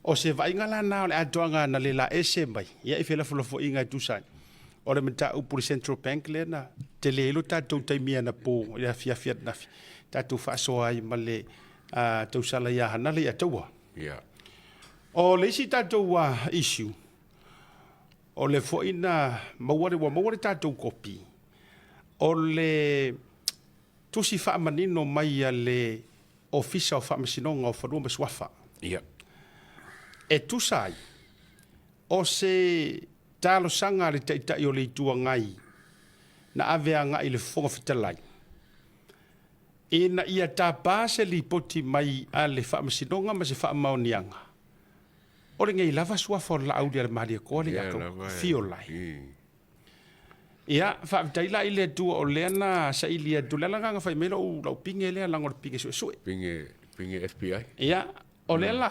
o se vai ngala na le atoanga na le la ese mai ia I fela folo fo inga tusai o le mata upuri Central Bank le na te le ilo tatou taimia na po ia fia na fi tatou fa so ai ma le tau sala ia hana le ataua o le isi tatou issue o le fo ina maware tatou kopi o le tusi fa manino mai le ofisa o fa masinonga o fanua maswafa e tusai o se talo sanga le tai o le tua ngai na avea ngai le fonga fitalai ina ia tapase li poti mai a le fa masinonga ma se fa maonianga o le ngai lava swafa la audia le maria ko le fio lai ia fa taila ile tu o lena sa ilia tu la nga fa melo o pinge le la ngor pinge so pinge FBI ia o le la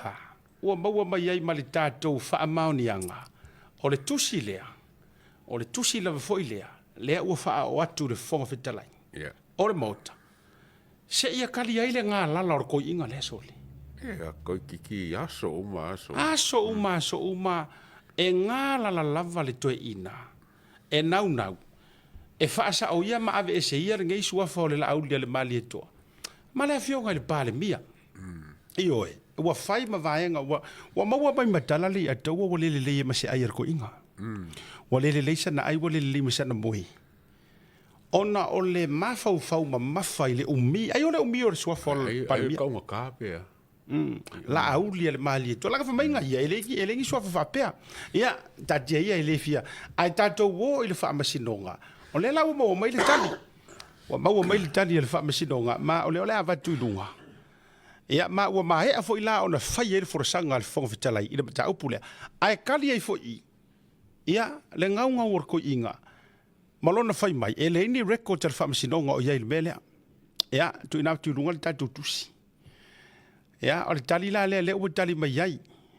o maua mai ai mali tatou fa maunianga o le tusi lea o le tusi la foi lea o fa o atu le fonga fitalai o le mota se ia kali ai le nga la la ko inga le soli ko kiki aso uma e nga la lava le toe ina e nau e faasa o ia ma ave ese ia ngai sua fo le au le mali to ma le fio ngai le pale mia io wa fai ma vaenga wa maua mai matala le atu wa le ma se ai ko inga wa le sana ai wa le ma sana moi ona o le mafau ma mafai le umi ai o le umi o sua fo pale mia ko ka pe la aulia le mali to la fa mai ngai ele ngi sua fa pe ia ta dia ia ele fia ai tato wo ile fa masinonga o le la mo mai le tani wa mau mai le tani le fa masinonga ma o le ava tu lunga ia ma wa mai a fo ila ona fai ele for sanga le fong vitalai ile ta upule ai kali ai fo ia le ngaunga wor ko inga malona fai mai ele ni record te fa masinonga o ia ile mele ia tu ina tu lunga ta tu tusi ia o le tali la le o tali mai ai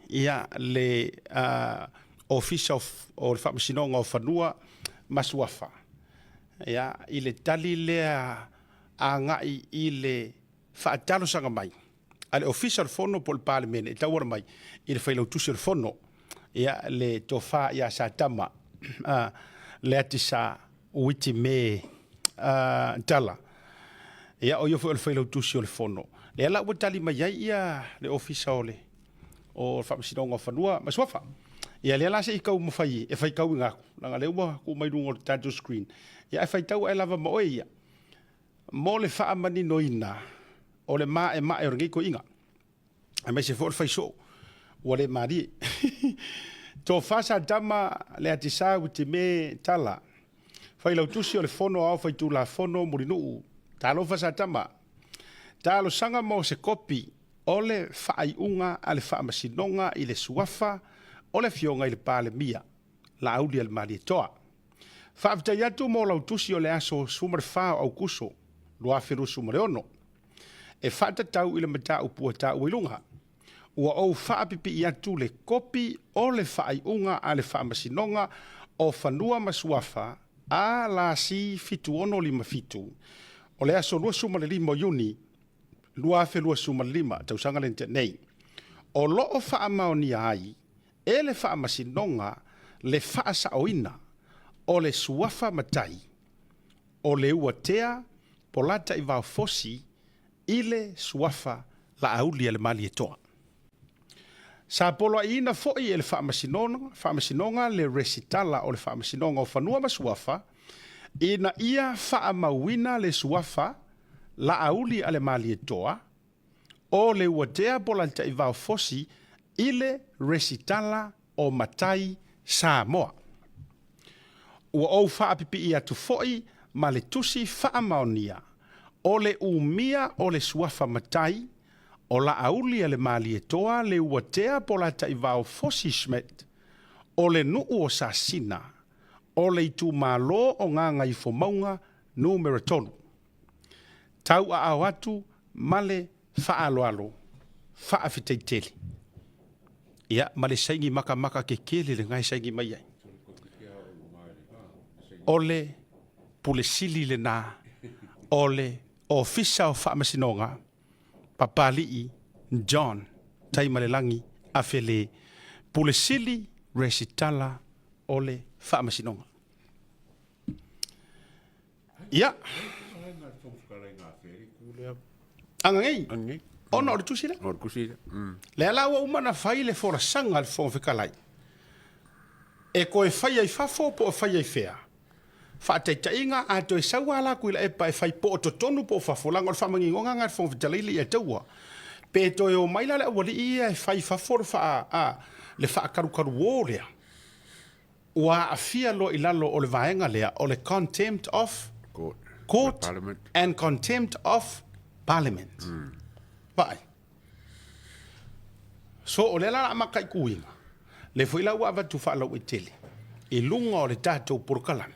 ia le official o le fa masinonga o fanua masuafa ia ile tali le a ngai ile fa talo sanga mai ale official fono pol parliament e tawar mai ile fa lo tusil fono ia le tofa ia sa tama le atisa witi me tala ia o yo fa lo tusil fono le la tali mai ia le official le o fa masinonga fanua masuafa ia le la se ikau mo fai e fai kau nga nga le wa ku mai dungo tattoo screen ia e fai tau e lava mo ia mo le fa mani noina o le ma e ringi ko inga a me se for fai so o le mari to fa sa dama le atisa uti me tala fai lo tusi o le fono au fai tu la fono murinu talo fa sa dama talo sanga mo se kopi o le fa ai unga ale fa masinonga i le suafa o le fionga i le pale mia la audi al mali toa fa avta yatu mo la tusi o le aso sumar fa au kuso lo afiru sumar ono e fa tau i le mata upu ta uilunga ua o fa apipi yatu le kopi o le fa ai unga ale fa masinonga o fanua masuafa a la si fitu ono lima fitu o le aso lua sumar lima yuni lua afiru sumar lima tau sanga lente nei o lo o fa amaoni ai e le fa masinonga le fa saoina o le suafa matai o le uatea polata i vau fosi ile suafa la aulia le mali etoa sa polo ina foi e le fa masinonga le resitala o le fa masinonga o fanua masuafa ina ia fa mawina le suafa la auli ale mali etoa o le uatea polata i vau fosi ile resitala o matai Samoa. Ua o faa apipi ia tu foi ma le tusi faa maonia o le umia o le suafa matai o la aulia le mali etoa le uatea polata i vau fosi smet o le nuu o sasina o le itu malo o nganga i fomaunga numero tonu. Tau a awatu male faa aloalo faa fiteiteli. Ia, male saingi maka ke kele le ngai saingi mai ai. Ole pule sili le na ole ofisa o wha masinonga papali i John taimale langi a fele pule sili resitala ole whaamasinonga. Ia. Angangei. Ona o le tusila? O le kusila. Le ala ua umana whai le fora sanga le fōng whikalai. E koe whai ai whafo po o whai ai whea. Whaataitainga a toi saua ala kuila e pa e whai po o totonu po o whafolanga o le whamangingonga ngā le fōng whitalaili e taua. Pe toi o maila le awali ia e whai whafo le whaakarukaru o lea. Ua a fia lo ilalo o le vaenga lea o le contempt of court and contempt of parliament. Vai. So o le la makai kuinga. Le foi la ua tu fa lo itele. E lunga o le tatou porkalami.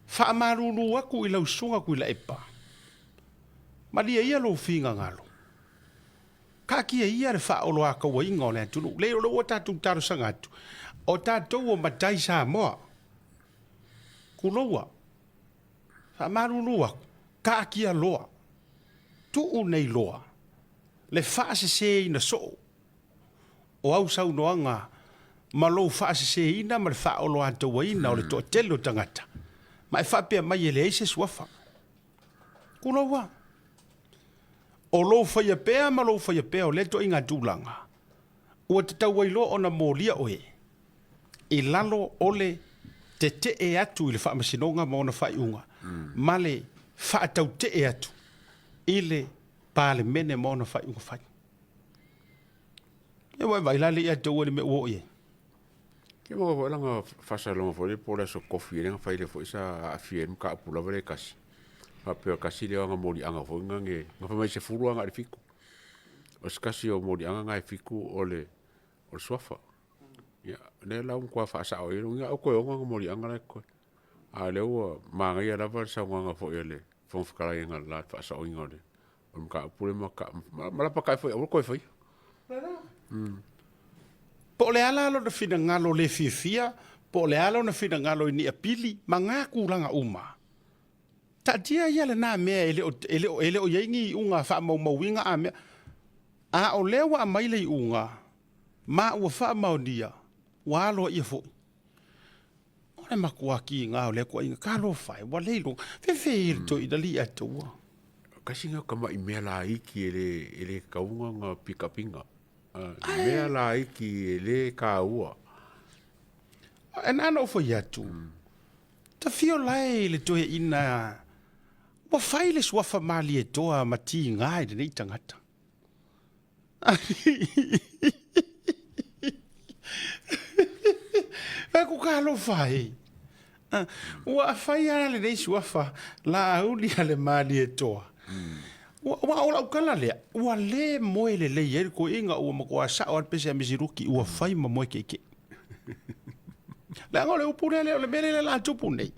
Fa marulu aku i lau sunga ku la epa. Malia ia lo finga ngalo. Ka kia ia le fa o lo aka wa inga o le tunu. Le o lo tatou taru sangatu. O tatou o matai sa moa. Kuloa. Fa marulu aku. Ka kia loa. Tu nei loa. Le fa se ina so. O au sau noanga. Ma lo fa se ina ma le fa o lo ata wa ina o le to telo tangata. Ma e fa pe mai ele se swafa. Kuloa. O lo fa ia pe ma lo fa ia pe o le to inga dulanga. O te tau wailo ona molia oe. I lalo ole te e atu i le fa masinonga ma ona fa iunga. Ma le fa tau te e atu. Ile pale mene mo na fai fai. E vai la le ia te o me o ye. Ke mo va langa fasa longa fo le por eso coffee le fai le fo isa afiem ka pula vele kasi. Pa pe kasi le nga moli anga fo ngange. Ma fa mai se furu anga le fiku. O skasi o moli anga ngai fiku o le sofa. Ya, le la un kwa fasa o nga o ko nga moli anga le ko. A le o ma nga ia la va sa nga fo ele. Fon fikara nga la fasa o ngode. O ka pule ma ka ma pa kai foi o ko foi. Po le ala lo de fina ngalo le fifia, po le ala na fina ngalo ni apili, manga kulanga uma. Ta dia ia le na me ele o yengi unga fa mo winga a me. A o lewa mai le unga. Ma o fa ma dia. Wa lo ia fo. Ole makua ki nga o le ko inga ka lo fai, wa le lo. Fe to i dali atua. Kasi nga kama i mea la iki ele kaunga nga pikapinga. Mea la iki ele ka ua. En ano fo yatu. Ta fio lai le to ina. Wa fai le swafa mali e toa mati ngai de nei tangata. Ku ka lo fai. Wa fai ala le nei swafa la uli ale mali e toa. Wa ola ukala le wa le moele le yer ko inga o mo sa o pese misiruki wa fai ma mo keke. La ngole upure le mele la tupu nei.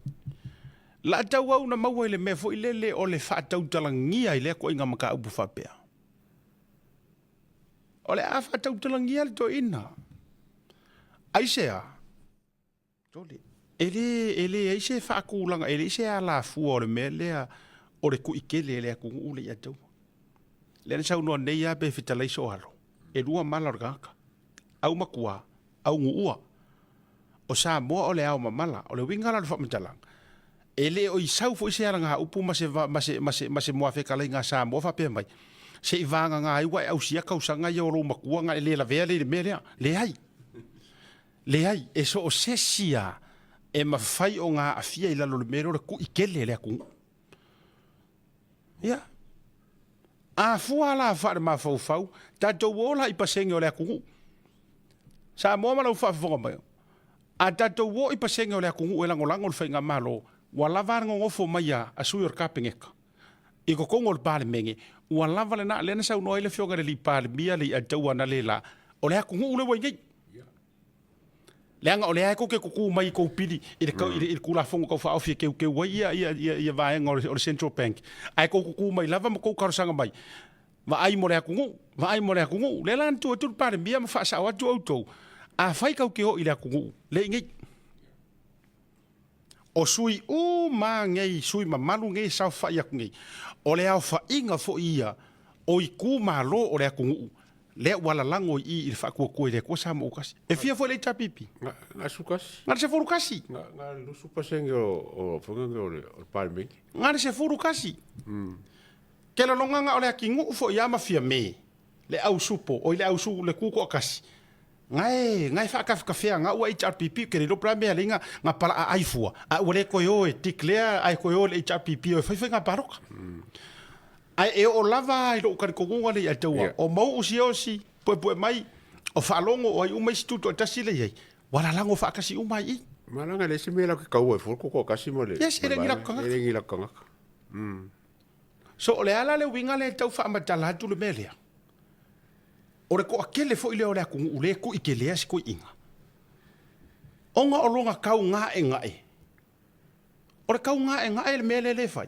La tau au na mau le me fo ile o le fa tau talangia ile ko inga maka upu fa pea. O le a fa tau talangia le to ina. Aisea. Tole. Ele aise fa kulanga ele se ala fu o le mele o le ku ikele le ku ule ya tau. Le sa no nei ya be fitalai so halo. E lua mala orgaka. Au makua, au ngua. O sa mo o le au mamala, o le winga la fa mtalang. Ele o isau fo se nga upu mase mo fe kala nga sa mo fa pe mai. Se ivanga nga ai wa au sia ka usanga yo ro makua nga le la vele le mele le ai. Le ai e so o sesia e mafai o nga afia ila lo le mero le ku ikele le ku. Ya. A fua la fa ma fau fau, ta to wola I pasenge o le ku. Sa mo ma lo fa fo mai. A ta to wo I pasenge o le ku e langolango le fainga malo. Wala varanga ngofo mai a suir kapengeka. I ko kongol pale menge. Wala vale na le na sa no ile fioga le pale bia le a tau na le la. O le ku le wo ngi. Le anga o le ko ke ku mai ko pili i ku la fongo ko fa ofie ke wa ia va ngol o Central Bank. Ai ko ku mai lava mo ko karosanga mai. Va ai mo le ku le lan tu pale bia ma fa sa wa tu auto. A fai ka ke o ile ku le ngi. O sui ma ngei sui ma malu ngei sa fa ia ngei o le au fa inga fo ia o I ku ma lo o le ku le wala lango I fa ko le ko sa mo kasi e fia fo le tapipi nga sukasi ngare se furu kasi nga lu supasenge o fonga o palme ngare se furu kasi ke lo nga ole kingu fo ya ma fia me le au supo o le au su le kuko kasi ngai fa ka fia nga wa HRPP ke lo prame linga nga pala ai fua a ole ko yo e declare ai ko yo le HRPP o fa nga paroka ai e o lava i lo ka ko ngonga le ate wa o mau usi po mai o fa longo o ai uma instituto tasi le ye wala lango fa kasi uma I malanga le se mela ka wa fo ko kasi mo le yes ele ngira kanga so ole ala le winga le tau fa matala tu le mele ore ko akele fo ile ore ku ule ku ikele as ku inga onga olonga kau nga ore kau nga le mele le fai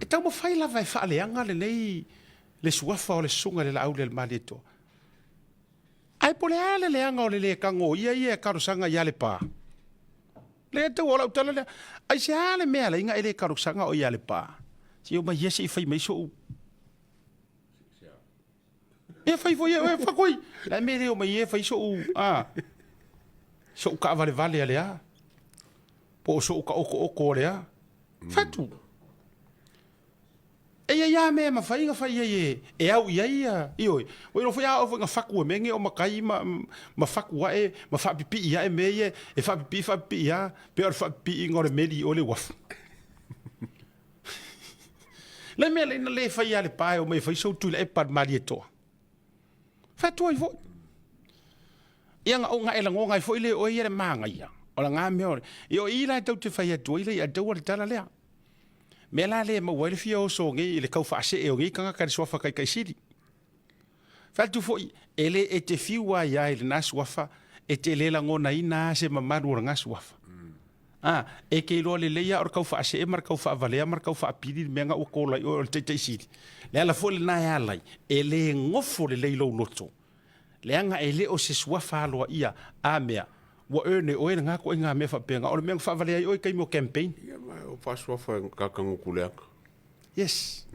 e tau mo fai la vai fa le anga le nei le suafa o le sunga le au le malito ai pole ale le anga o le kango ia karusanga ia le pa le tau ola utala le ai se ale mele inga ele karusanga o ia le pa si o mai yesi fai mai so e fai foi e fa koi la mere o mai e fai so so ka vale ale a po so ka o le a fatu e ia me ma fai e au ia io o no foi a o nga faku menge o makai ma faku e ma fa pipi ia e me e fa pipi ia pe fa pipi ngore meli o le waf le me le fai ale pai o me fai so tu le pad malieto fa tu i vo ia nga o nga ela ngai foi le o ia manga ia o la nga me o io ila tau te fai tu ile ia tau tala le me la le ma wale fio so ngi le kau fa se e o ngi kanga ka so fa kai siri fa tu foi ele e te fiwa ia ile na swafa e te le la ngona ina se mamaru nga swafa e ke lo le ia or kau fa se e mar kau fa vale mar kau fa pidi me nga o ko la o te siri le ala fo le na ya lai ele ngofo le lo loto le anga ele o se swafa lo ia a mea wa ene o ene nga ko nga me fa penga o me fa vale o kai mo campaign o fa swafa ka kangu kuleak yes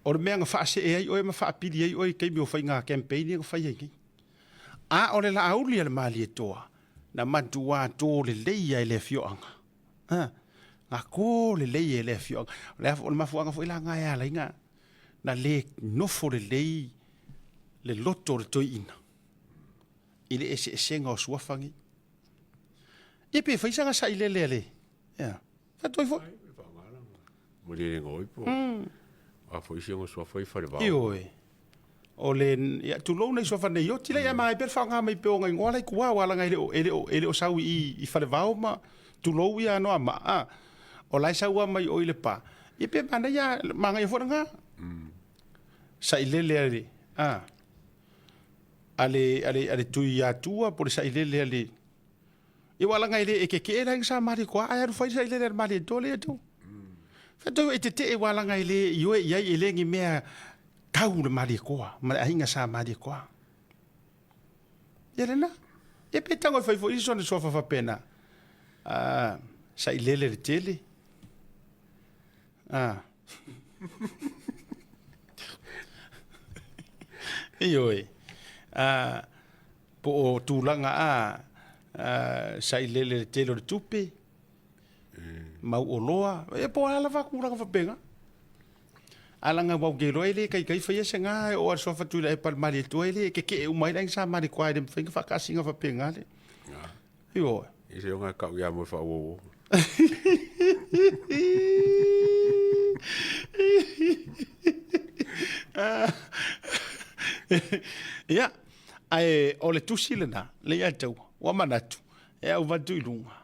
o me nga fa se e o me fa pidi o kai mo fa nga campaign nga fa ye a o le la auli le mali toa na matua to le leia le fioanga nga ko le leia le fioanga le o ma fuanga fo ila nga ya la inga na le no fo le lei le loto le toina ile ese senga o suafangi e pe fa isanga sa ile le ya fa toi fo mo le ngoi po a fo isi ngo suafa i fa le ba o le ya tu lo nei sofa nei yo tila ya mai per fanga mai pe ngai ngola ku wa wala ngai ele o sau I fa le va ma tu lo ya no ma o lai sau mai o ile pa e pe mana ya manga yo fora sa ile le ale tu ya tua por sa ile le e wala ngai le e ke era sa mari ko ai ru fa sa ile le mari to le to fa to e te e wala ngai le yo ya ile ngi mea kau le mari koa, ma ainga sa mari koa. Ia na, e pe tango fai fo iso ne sofa fa pena. Sa ilele le tele. Ioi. Po o tūlanga sa ilele le tele o le tupe. Mau o loa. E po ala fa kuranga fa penga. Alanga wau ge roi le kai fa se nga o so fa tu le par mali to le ke o mai lang sa mari kwai dem finga fa ka singa fa penga le yo e se nga ka ya mo fa wo ya ai o le tusilena le ya tau wa manatu e au va tu lunga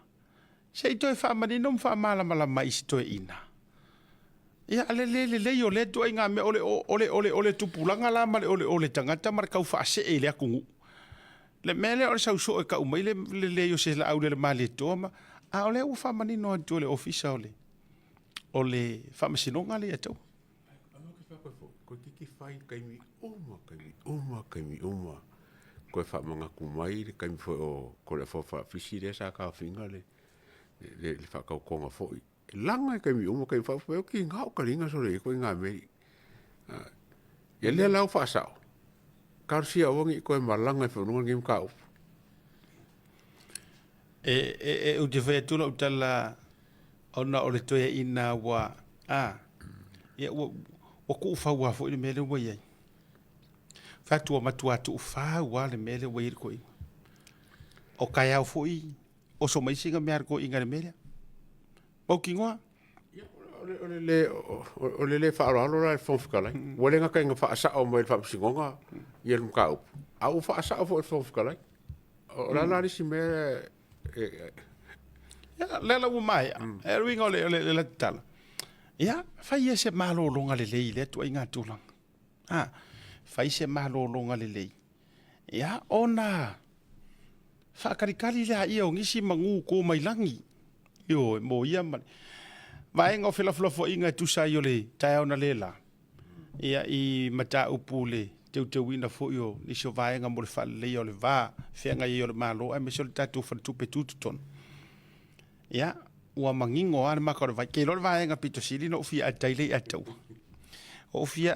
sei to fa mani non fa mala mala mai sto ina ia le yo le to inga me ole tupulanga la male ole tangata mar kau fa se ele akungu le mele ole sau so ka umai le yo se la au le male to ma a ole u fa mani no to le official ole fa masino ngale to ko ki fai kai mi uma ko fa manga kumai kai fo ko le fo fa fisire sa ka fingale le fa ka ko nga fo langa kai mi uma kai fa ki ngau ka ringa so le ko nga me ya le lau fa sao Karsia wangi ko e malanga e whanunga ngi mka upu. U te whea tula utala ona o le toia ina wa ia wa ku uwhau a fo i le mele wa iai. Fatua matua tu uwhau a le mele wa i ko i. O kai au fo i o so maisinga mea ko inga le mele. Pau ki ngoa? O le le whaaralo la e whonwhikalai. Walenga kai ngā whaasa o mai le whapisingonga i el mka upu. Au whaasa o fo e whonwhikalai. O la la risi mea Lela ua mai. E ruinga o le tala. Ia, fai e se malo longa le lei le tu inga tulang. Fai se malo longa le lei. Ia, ona. Whakarikari lea ia o ngisi mangu ko mai langi. Io, mo ia mani. Vaenga o whelaflafo inga tusai o le tae ona le la. Ia i mata upu le te wina fo io nisio vaenga mo le whale lei o le vā. Whianga i o le malo. Ai me se o le tatu whantupe tututon. Ia, ua mangingo ane maka o le vai. Kei lo le vaenga pito siri no ufia a taile a tau. O ufia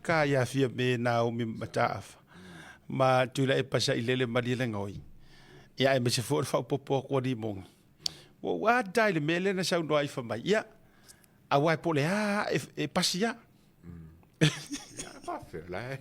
ka ia fia me na o mi mata afa. Ma tuila e pasa i lele mari le ngoi. Ia e me se fo le whau popo kua di mongi. Wa dai le mele na sau no ai fa mai. Ia, a wai pole e pasi ia. Fa fe, la